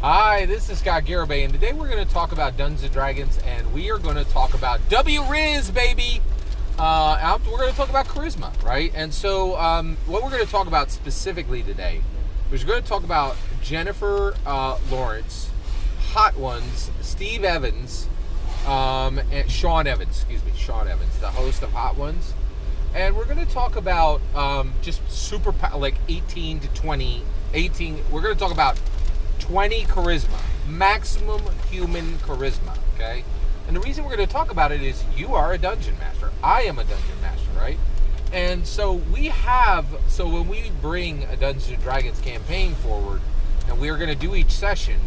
Hi, this is Scott Garibay, and today we're going to talk about Dungeons & Dragons, and we are going to talk about W-Riz, baby! We're going to talk about charisma, right? And so what we're going to talk about specifically today is we're going to talk about Jennifer Lawrence, Hot Ones, Steve Evans, and Sean Evans, the host of Hot Ones. And we're going to talk about just super, like 18 to 20, 18, we're going to talk about 20 charisma, maximum human charisma, okay? And the reason we're going to talk about it is you are a dungeon master. I am a dungeon master, right? And so when we bring a Dungeons & Dragons campaign forward and we are going to do each session,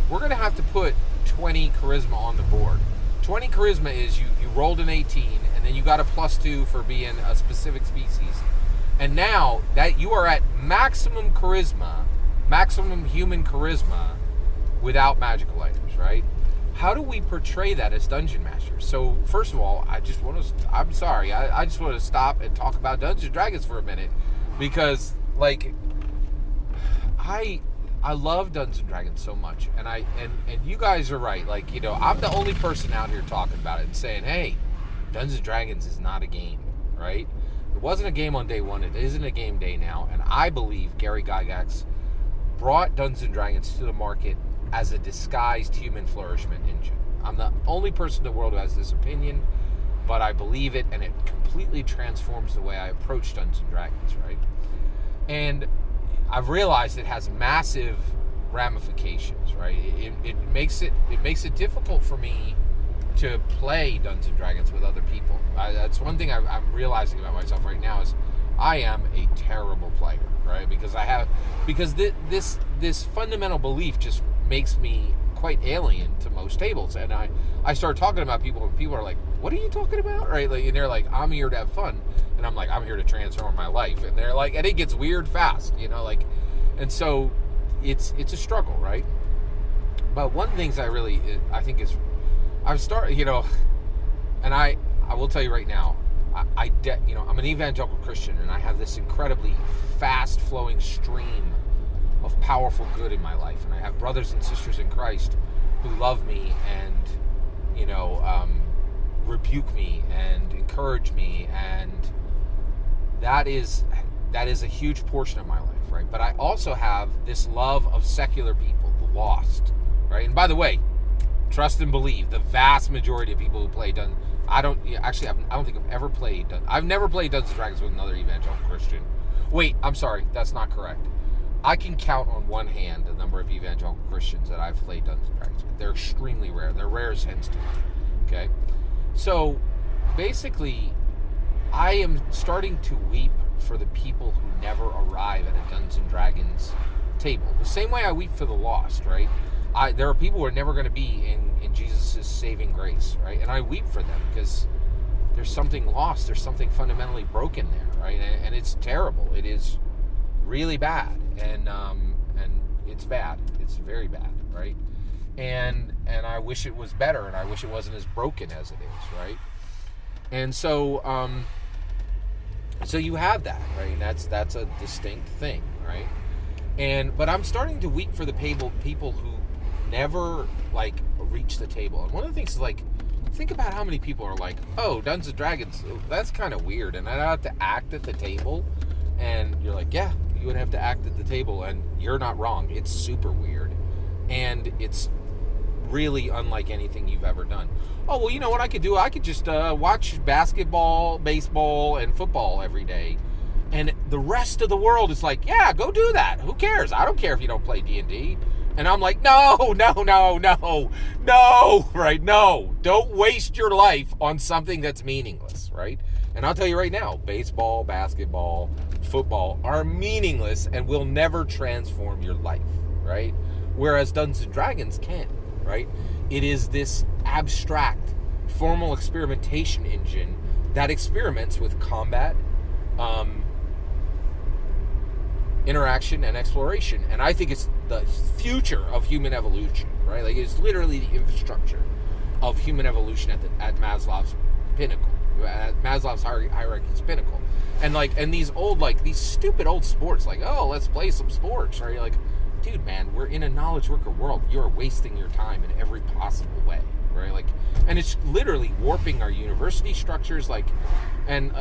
we're going to have to put 20 charisma on the board. 20 charisma is you rolled an 18 and then you got a +2 for being a specific species. And now that you are at maximum charisma, maximum human charisma without magical items, right? How do we portray that as dungeon masters? So first of all, I just want to stop and talk about Dungeons & Dragons for a minute, because like I love Dungeons & Dragons so much, and you guys are right. Like, you know, I'm the only person out here talking about it and saying, hey, Dungeons & Dragons is not a game, right? It wasn't a game on day one. It isn't a game day now, and I believe Gary Gygax brought Dungeons & Dragons to the market as a disguised human flourishment engine. I'm the only person in the world who has this opinion, but I believe it, and it completely transforms the way I approach Dungeons & Dragons, right? And I've realized it has massive ramifications, right? It makes it difficult for me to play Dungeons & Dragons with other people. That's one thing I'm realizing about myself right now is I am a terrible player, right? Because this fundamental belief just makes me quite alien to most tables. And I start talking about people, and people are like, what are you talking about? Right? Like, and they're like, I'm here to have fun. And I'm like, I'm here to transform my life. And they're like, and it gets weird fast, you know, like, and so it's a struggle, right? But one of the things I think is, I've started, you know, and I will tell you right now, I'm an evangelical Christian, and I have this incredibly fast-flowing stream of powerful good in my life, and I have brothers and sisters in Christ who love me and, you know, rebuke me and encourage me, and that is a huge portion of my life, right? But I also have this love of secular people, the lost, right? And by the way, trust and believe, the vast majority of people who play I don't think I've ever played. I've never played Dungeons & Dragons with another evangelical Christian. Wait, I'm sorry, that's not correct. I can count on one hand the number of evangelical Christians that I've played Dungeons & Dragons with. They're extremely rare. They're rare as hen's teeth. Okay, so basically, I am starting to weep for the people who never arrive at a Dungeons & Dragons table. The same way I weep for the lost, right? There are people who are never going to be in Jesus' saving grace, right? And I weep for them because there's something lost. There's something fundamentally broken there, right? And it's terrible. It is really bad, and it's bad. It's very bad, right? And I wish it was better, and I wish it wasn't as broken as it is, right? And so so you have that, right? And that's a distinct thing, right? But I'm starting to weep for the people who never like reach the table. And one of the things is, like, think about how many people are like, oh, Dungeons & Dragons, that's kind of weird, and I have to act at the table. And you're like, yeah, you would have to act at the table, and you're not wrong. It's super weird, and it's really unlike anything you've ever done. Oh, well, you know what I could do? I could just watch basketball, baseball, and football every day. And the rest of the world is like, yeah, go do that. Who cares? I don't care if you don't play D&D. And I'm like, no, right? No, don't waste your life on something that's meaningless, right? And I'll tell you right now, baseball, basketball, football are meaningless and will never transform your life, right? Whereas Dungeons & Dragons can, right? It is this abstract, formal experimentation engine that experiments with combat, interaction, and exploration. And I think it's the future of human evolution, right? Like, it's literally the infrastructure of human evolution at Maslow's pinnacle, at Maslow's hierarchy's pinnacle. And these stupid old sports, like, oh, let's play some sports, right? You're like, dude, man, we're in a knowledge worker world. You're wasting your time in every possible way, right? Like, and it's literally warping our university structures, like, and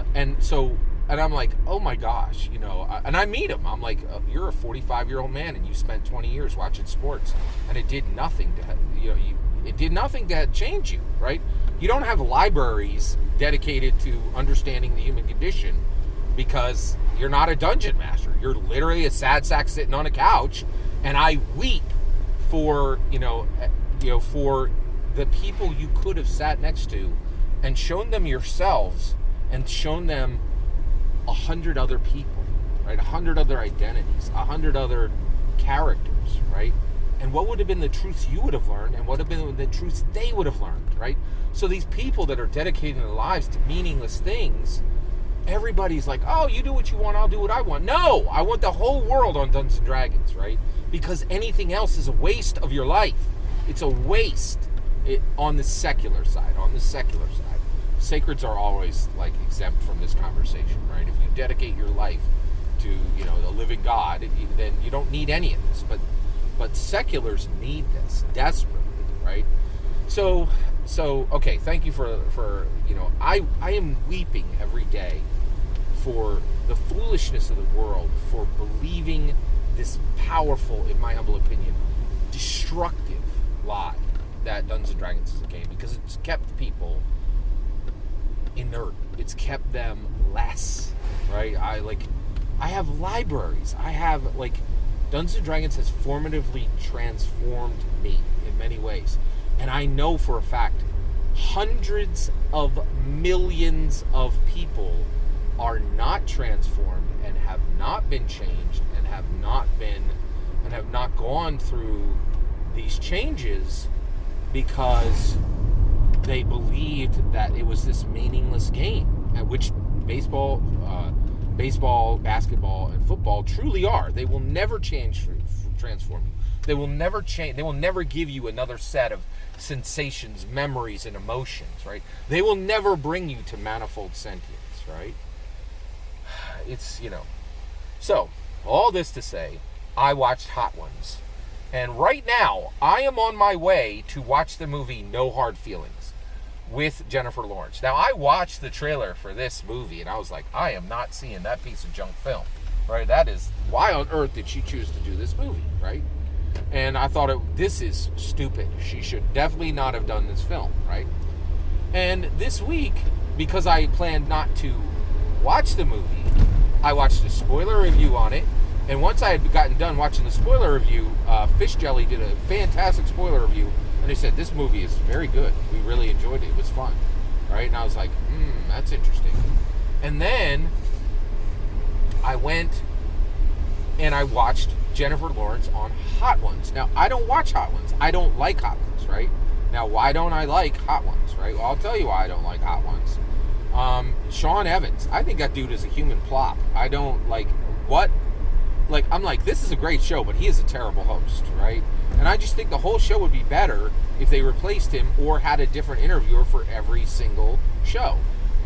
I'm like, oh my gosh, and I meet him. I'm like, you're a 45-year-old man, and you spent 20 years watching sports, and it did nothing it did nothing to change you, right? You don't have libraries dedicated to understanding the human condition because you're not a dungeon master. You're literally a sad sack sitting on a couch, and I weep for, for the people you could have sat next to and shown them yourselves and shown them 100 other people, right? 100 other identities, 100 other characters, right? And what would have been the truths you would have learned, and what would have been the truths they would have learned, right? So these people that are dedicating their lives to meaningless things, everybody's like, oh, you do what you want, I'll do what I want. No, I want the whole world on Dungeons & Dragons, right? Because anything else is a waste of your life. It's a waste on the secular side, Sacreds are always, like, exempt from this conversation, right? If you dedicate your life to, the living God, then you don't need any of this. But seculars need this desperately, right? So okay, thank you for I am weeping every day for the foolishness of the world, for believing this powerful, in my humble opinion, destructive lie that Dungeons & Dragons is a game, because it's kept people inert. It's kept them less, right? I have libraries. I have, Dungeons & Dragons has formatively transformed me in many ways. And I know for a fact, hundreds of millions of people are not transformed and have not been changed and have not gone through these changes because they believed that it was this meaningless game, at which baseball, basketball, and football truly are. They will never transform you. They will never change. They will never give you another set of sensations, memories, and emotions, right? They will never bring you to manifold sentience, right? It's, So, all this to say, I watched Hot Ones. And right now, I am on my way to watch the movie No Hard Feelings with Jennifer Lawrence. Now, I watched the trailer for this movie, and I was like, I am not seeing that piece of junk film, right? That is, why on earth did she choose to do this movie, right? And I thought, this is stupid. She should definitely not have done this film, right? And this week, because I planned not to watch the movie, I watched a spoiler review on it. And once I had gotten done watching the spoiler review, Fish Jelly did a fantastic spoiler review. And they said, this movie is very good. We really enjoyed it. It was fun, right? And I was like, that's interesting. And then I went and I watched Jennifer Lawrence on Hot Ones. Now, I don't watch Hot Ones. I don't like Hot Ones, right? Now, why don't I like Hot Ones, right? Well, I'll tell you why I don't like Hot Ones. Sean Evans, I think that dude is a human plop. I don't like what... I'm like, this is a great show, but he is a terrible host, right? And I just think the whole show would be better if they replaced him or had a different interviewer for every single show.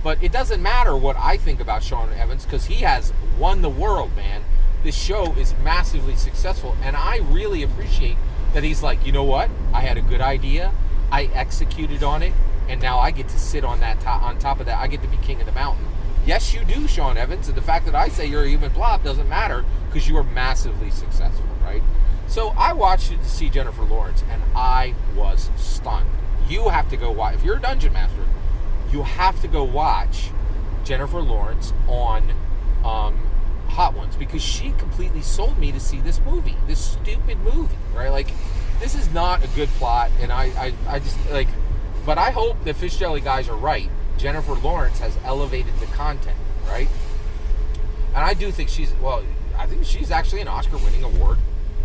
But it doesn't matter what I think about Sean Evans, because he has won the world, man. This show is massively successful, and I really appreciate that he's like, you know what? I had a good idea, I executed on it, and now I get to sit on that on top of that. I get to be king of the mountain. Yes, you do, Sean Evans, and the fact that I say you're a human plop doesn't matter because you are massively successful, right? So I watched it to see Jennifer Lawrence, and I was stunned. You have to go watch. If you're a dungeon master, you have to go watch Jennifer Lawrence on Hot Ones, because she completely sold me to see this movie, this stupid movie, right? This is not a good plot, and I just, but I hope the Fish Jelly guys are right. Jennifer Lawrence has elevated the content, right? And I do think I think she's actually an Oscar-winning award.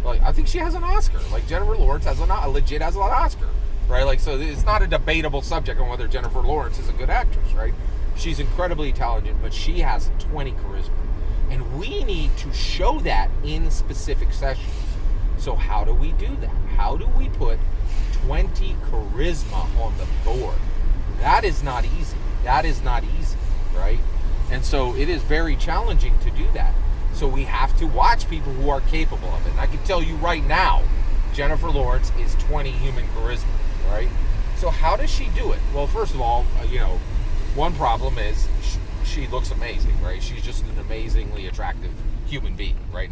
I think she has an Oscar. Jennifer Lawrence has an Oscar, right? So it's not a debatable subject on whether Jennifer Lawrence is a good actress, right? She's incredibly talented, but she has 20 charisma. And we need to show that in specific sessions. So how do we do that? How do we put 20 charisma on the board? That is not easy. Right? And so it is very challenging to do that. So we have to watch people who are capable of it. And I can tell you right now, Jennifer Lawrence is 20 human charisma, right? So how does she do it? Well, first of all, one problem is she looks amazing, right? She's just an amazingly attractive human being, right?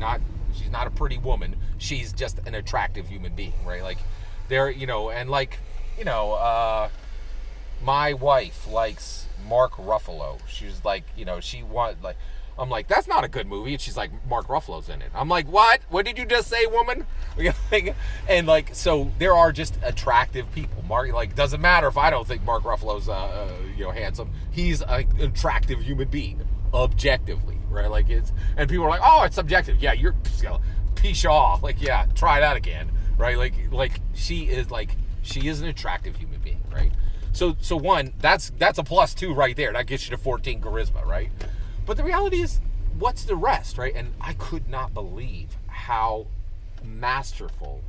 She's not a pretty woman. She's just an attractive human being, right? Like, my wife likes Mark Ruffalo. She's like, I'm like, that's not a good movie. And she's like, Mark Ruffalo's in it. I'm like, what? What did you just say, woman? And so there are just attractive people. Mark, doesn't matter if I don't think Mark Ruffalo's, handsome. He's an attractive human being, objectively, right? And people are like, oh, it's subjective. Yeah, you're, pshaw. Yeah, try that again, right? She is an attractive human being, right? So one, that's a plus 2 right there. That gets you to 14 charisma, right? But the reality is, what's the rest, right? And I could not believe how masterful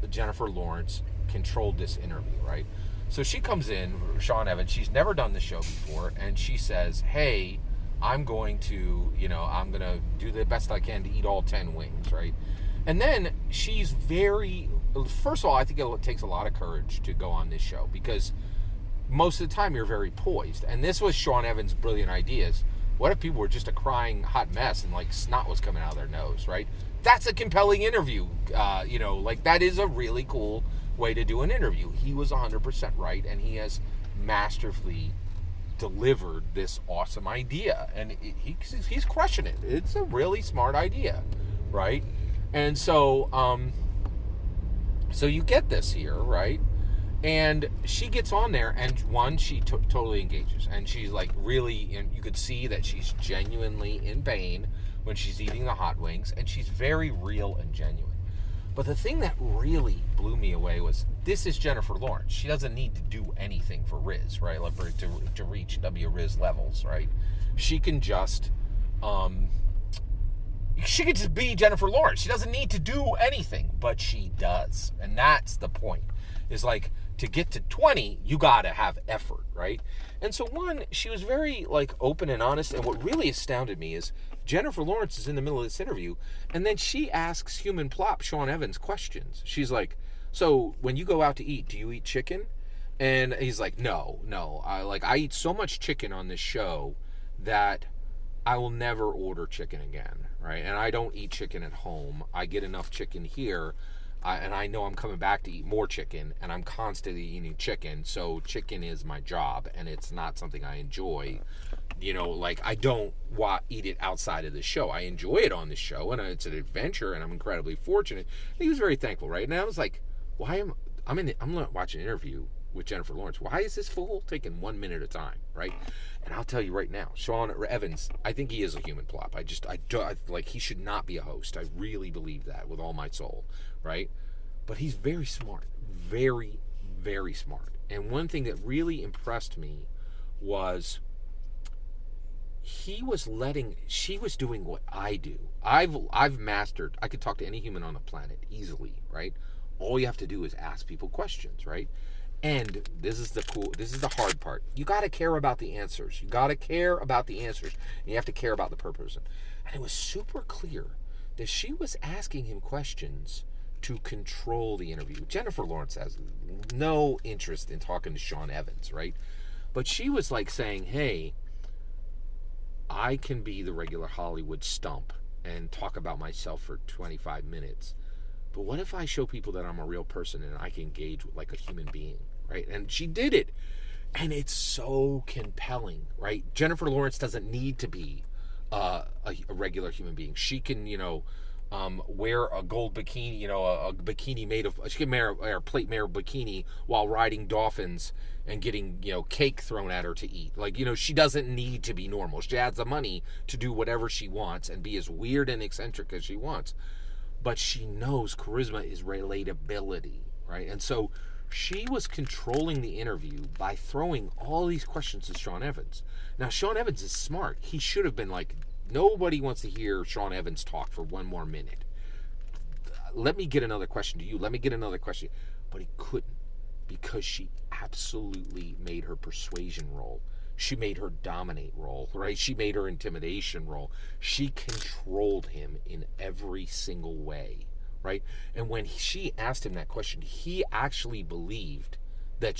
Jennifer Lawrence controlled this interview, right? So she comes in, Sean Evans, she's never done the show before, and she says, hey, I'm going to do the best I can to eat all 10 wings, right? And then she's first of all, I think it takes a lot of courage to go on this show, because most of the time you're very poised. And this was Sean Evans' brilliant ideas. What if people were just a crying hot mess and snot was coming out of their nose, right? That's a compelling interview. That is a really cool way to do an interview. He was 100% right, and he has masterfully delivered this awesome idea. And he's crushing it. It's a really smart idea, right? And so you get this here, right? And she gets on there, and one, she totally engages, and she's really, and you could see that she's genuinely in pain when she's eating the hot wings, and she's very real and genuine. But the thing that really blew me away was, this is Jennifer Lawrence. She doesn't need to do anything for Riz, right? To reach Riz levels, right? She can just be Jennifer Lawrence. She doesn't need to do anything, but she does, and that's the point. Is to get to 20, you gotta have effort, right? And so one, she was very open and honest, and what really astounded me is Jennifer Lawrence is in the middle of this interview, and then she asks human plop Sean Evans questions. She's like, so when you go out to eat, do you eat chicken? And he's like, no, I eat so much chicken on this show that I will never order chicken again, right? And I don't eat chicken at home. I get enough chicken here, and I know I'm coming back to eat more chicken, and I'm constantly eating chicken, so chicken is my job, and it's not something I enjoy. I don't eat it outside of the show. I enjoy it on the show, and it's an adventure, and I'm incredibly fortunate. And he was very thankful, right? And I was like, I'm watching an interview with Jennifer Lawrence. Why is this fool taking 1 minute at a time, right? And I'll tell you right now, Sean Evans, I think he is a human plop. He should not be a host. I really believe that with all my soul, right? But he's very smart, very, very smart. And one thing that really impressed me was she was doing what I do. I've mastered, I could talk to any human on the planet easily, right? All you have to do is ask people questions, right? And this is the hard part. You got to care about the answers. And you have to care about the person. And it was super clear that she was asking him questions to control the interview. Jennifer Lawrence has no interest in talking to Sean Evans, right? But she was saying, hey, I can be the regular Hollywood stump and talk about myself for 25 minutes. But what if I show people that I'm a real person and I can engage with a human being, right? And she did it. And it's so compelling, right? Jennifer Lawrence doesn't need to be a regular human being. She can, wear a gold bikini, a bikini made of, she can wear a plate made of bikini while riding dolphins and getting, cake thrown at her to eat. She doesn't need to be normal. She has the money to do whatever she wants and be as weird and eccentric as she wants. But she knows charisma is relatability, right? And so she was controlling the interview by throwing all these questions to Sean Evans. Now, Sean Evans is smart. He should have been nobody wants to hear Sean Evans talk for 1 more minute. Let me get another question to you. Let me get another question. But he couldn't, because she absolutely made her persuasion roll. She made her dominate role, right? She made her intimidation role. She controlled him in every single way, right? And when she asked him that question, he actually believed that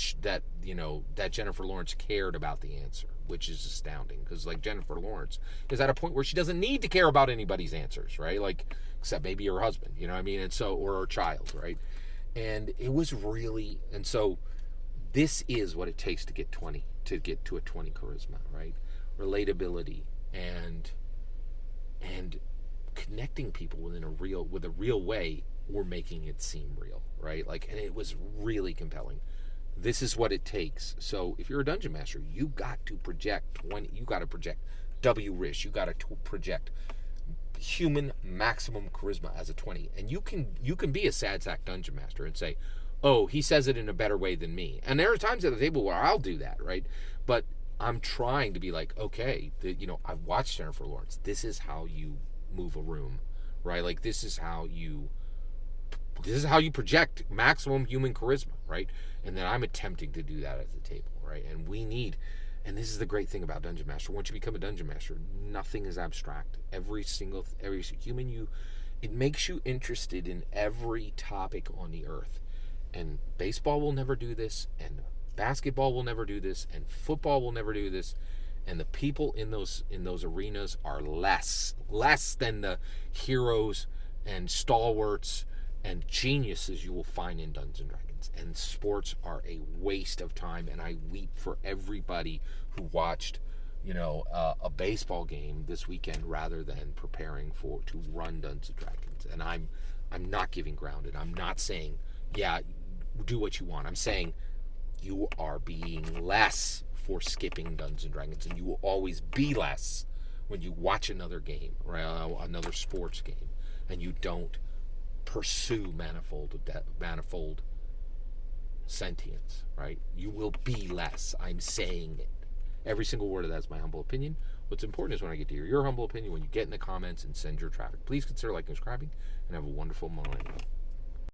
Jennifer Lawrence cared about the answer, which is astounding, because like Jennifer Lawrence is at a point where she doesn't need to care about anybody's answers, right? Like, except maybe her husband, you know what I mean? And so, or her child, right? And it was really, and so this is what it takes to get to a 20 charisma, right? Relatability and connecting people with a real way, or making it seem real, right? Like, and it was really compelling. This is what it takes. So if you're a dungeon master, you got to project 20. You got to project W-Rish. You got to project human maximum charisma as a 20. And you can be a sad sack dungeon master and say, oh, he says it in a better way than me. And there are times at the table where I'll do that, right? But I'm trying to be like, okay, I've watched Jennifer Lawrence. This is how you move a room, right? Like, this is how you project maximum human charisma, right? And then I'm attempting to do that at the table, right? And this is the great thing about Dungeon Master. Once you become a Dungeon Master, nothing is abstract. Every human it makes you interested in every topic on the earth. And baseball will never do this, and basketball will never do this, and football will never do this. And the people in those arenas are less than the heroes and stalwarts and geniuses you will find in Dungeons and Dragons. And sports are a waste of time, and I weep for everybody who watched, a baseball game this weekend rather than preparing to run Dungeons and Dragons. And I'm not giving grounded. I'm not saying, yeah, do what you want. I'm saying you are being less for skipping Dungeons and Dragons, and you will always be less when you watch another game, right? Another sports game, and you don't pursue manifold sentience, right? You will be less. I'm saying it. Every single word of that is my humble opinion. What's important is when I get to hear your humble opinion, when you get in the comments and send your traffic. Please consider liking and subscribing, and have a wonderful morning.